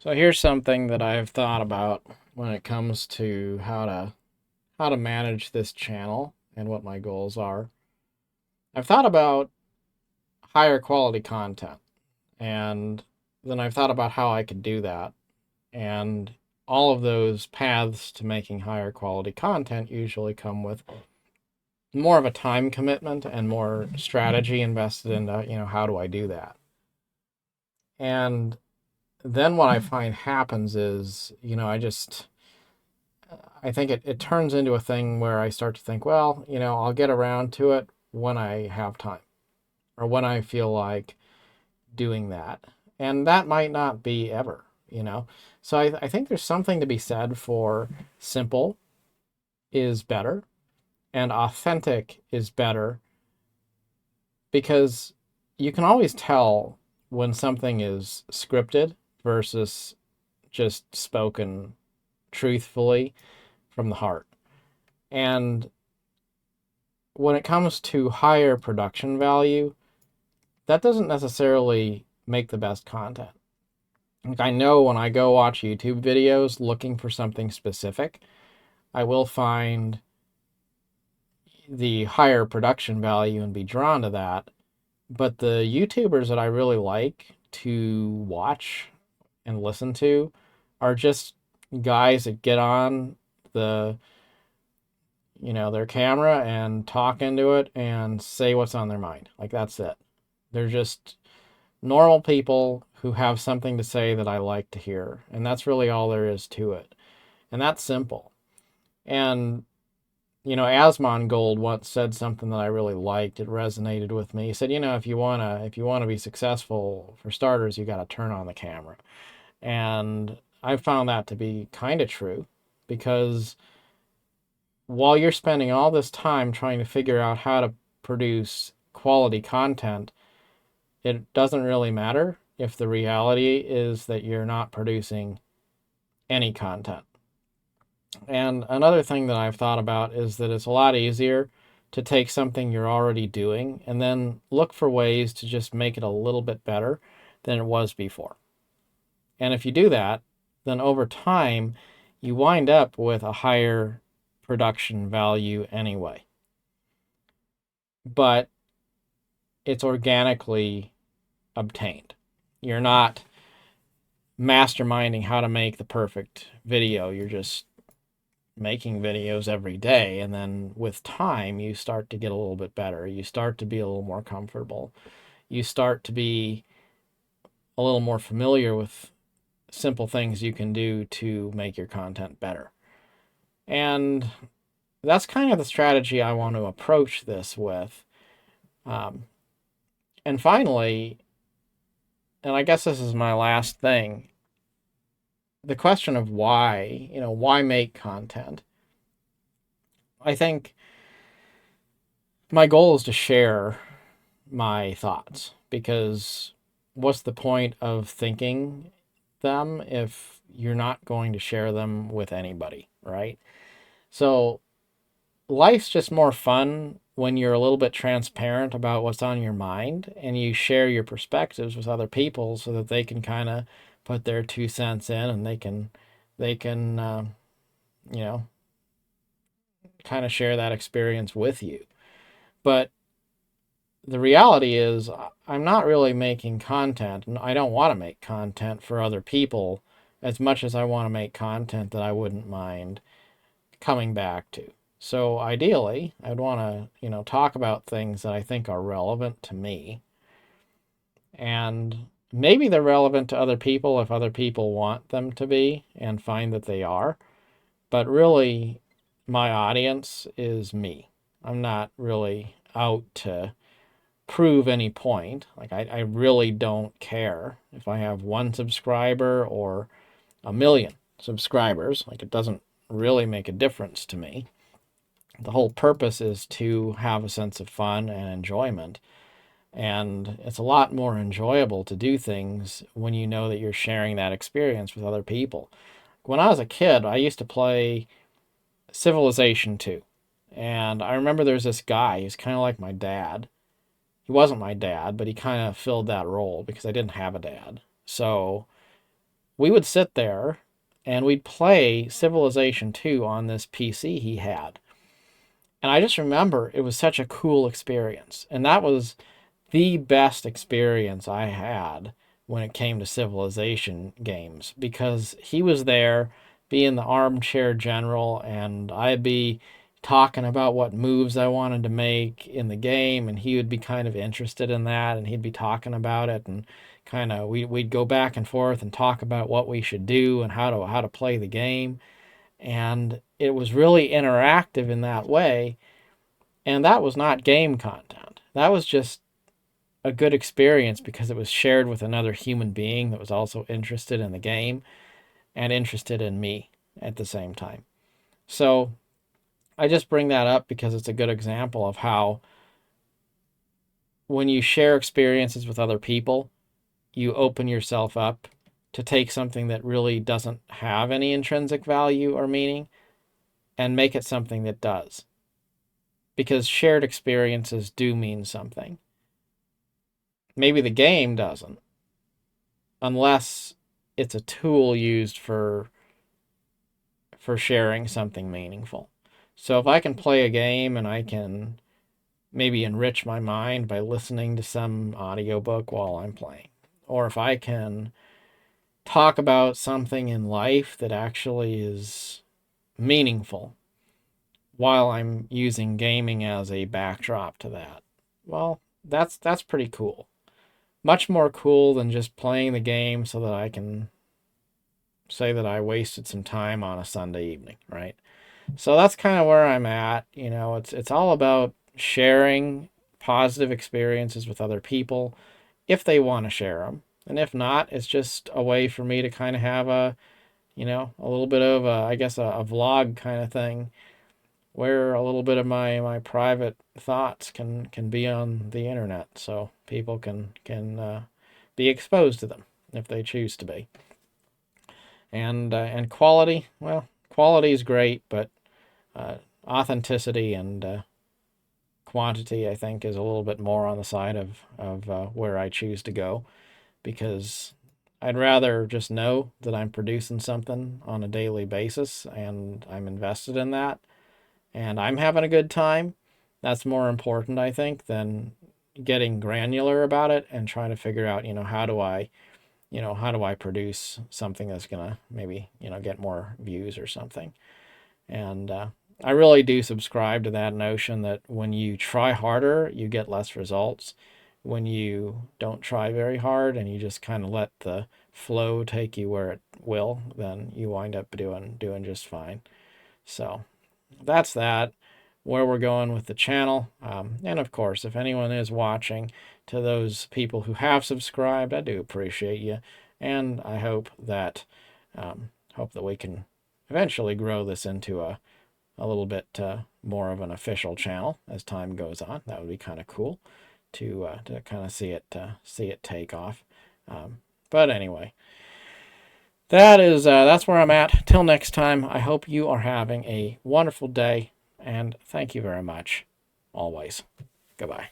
So here's something that I've thought about when it comes to how to manage this channel and what my goals are. I've thought about higher quality content, and then I've thought about how I could do that. And all of those paths to making higher quality content usually come with more of a time commitment and more strategy invested into, how do I do that? And then what I find happens is, I think it turns into a thing where I start to think, well, I'll get around to it when I have time or when I feel like doing that. And that might not be ever. So I think there's something to be said for simple is better and authentic is better because you can always tell when something is scripted versus just spoken truthfully from the heart. And when it comes to higher production value, that doesn't necessarily make the best content. Like I know when I go watch YouTube videos looking for something specific, I will find the higher production value and be drawn to that. But the YouTubers that I really like to watch and listen to are just guys that get on the their camera and talk into it and say what's on their mind. Like that's it. They're just normal people who have something to say that I like to hear. And that's really all there is to it. And that's simple. And, Asmongold once said something that I really liked. It resonated with me. He said, if you wanna be successful, for starters, you gotta turn on the camera. And I found that to be kind of true because while you're spending all this time trying to figure out how to produce quality content, it doesn't really matter if the reality is that you're not producing any content. And another thing that I've thought about is that it's a lot easier to take something you're already doing and then look for ways to just make it a little bit better than it was before. And if you do that, then over time, you wind up with a higher production value anyway. But it's organically obtained. You're not masterminding how to make the perfect video. You're just making videos every day. And then with time, you start to get a little bit better. You start to be a little more comfortable. You start to be a little more familiar with simple things you can do to make your content better. And that's kind of the strategy I want to approach this with. Um, and finally, and I guess this is my last thing, the question of why make content? I think my goal is to share my thoughts because what's the point of thinking them if you're not going to share them with anybody, right? So life's just more fun when you're a little bit transparent about what's on your mind and you share your perspectives with other people so that they can kind of put their 2 cents in and they can you know kind of share that experience with you. But the reality is I'm not really making content and I don't want to make content for other people as much as I want to make content that I wouldn't mind coming back to. So ideally, I'd want to, talk about things that I think are relevant to me. And maybe they're relevant to other people if other people want them to be and find that they are. But really, my audience is me. I'm not really out to prove any point. Like, I really don't care if I have one subscriber or a million subscribers. Like, it doesn't really make a difference to me. The whole purpose is to have a sense of fun and enjoyment. And it's a lot more enjoyable to do things when you know that you're sharing that experience with other people. When I was a kid, I used to play Civilization 2. And I remember there's this guy, he's kind of like my dad. He wasn't my dad, but he kind of filled that role because I didn't have a dad. So we would sit there and we'd play Civilization 2 on this PC he had. And I just remember it was such a cool experience. And that was the best experience I had when it came to Civilization games, because he was there being the armchair general, and I'd be talking about what moves I wanted to make in the game, and he would be kind of interested in that, and he'd be talking about it, and kind of we'd go back and forth and talk about what we should do and how to play the game. And it was really interactive in that way, and that was not game content. That was just a good experience because it was shared with another human being that was also interested in the game and interested in me at the same time. So I just bring that up because it's a good example of how when you share experiences with other people, you open yourself up to take something that really doesn't have any intrinsic value or meaning and make it something that does. Because shared experiences do mean something. Maybe the game doesn't, unless it's a tool used for sharing something meaningful. So if I can play a game and I can maybe enrich my mind by listening to some audiobook while I'm playing, or if I can talk about something in life that actually is meaningful while I'm using gaming as a backdrop to that, well, that's pretty cool. Much more cool than just playing the game so that I can say that I wasted some time on a Sunday evening, right? So that's kind of where I'm at. It's all about sharing positive experiences with other people if they want to share them. And if not, it's just a way for me to kind of have a little bit of I guess a vlog kind of thing where a little bit of my private thoughts can be on the internet, so people can be exposed to them if they choose to be. And quality, well, quality is great, but authenticity and quantity, I think, is a little bit more on the side of where I choose to go, because I'd rather just know that I'm producing something on a daily basis and I'm invested in that and I'm having a good time. That's more important, I think, than getting granular about it and trying to figure out, how do I produce something that's going to maybe, get more views or something. And I really do subscribe to that notion that when you try harder, you get less results. When you don't try very hard and you just kind of let the flow take you where it will, then you wind up doing just fine. So that's that, where we're going with the channel. And of course, if anyone is watching, to those people who have subscribed, I do appreciate you. And I hope that we can eventually grow this into a little bit more of an official channel as time goes on. That would be kind of cool to kind of see it take off. But anyway, that's where I'm at. Till next time, I hope you are having a wonderful day, and thank you very much. Always. Goodbye.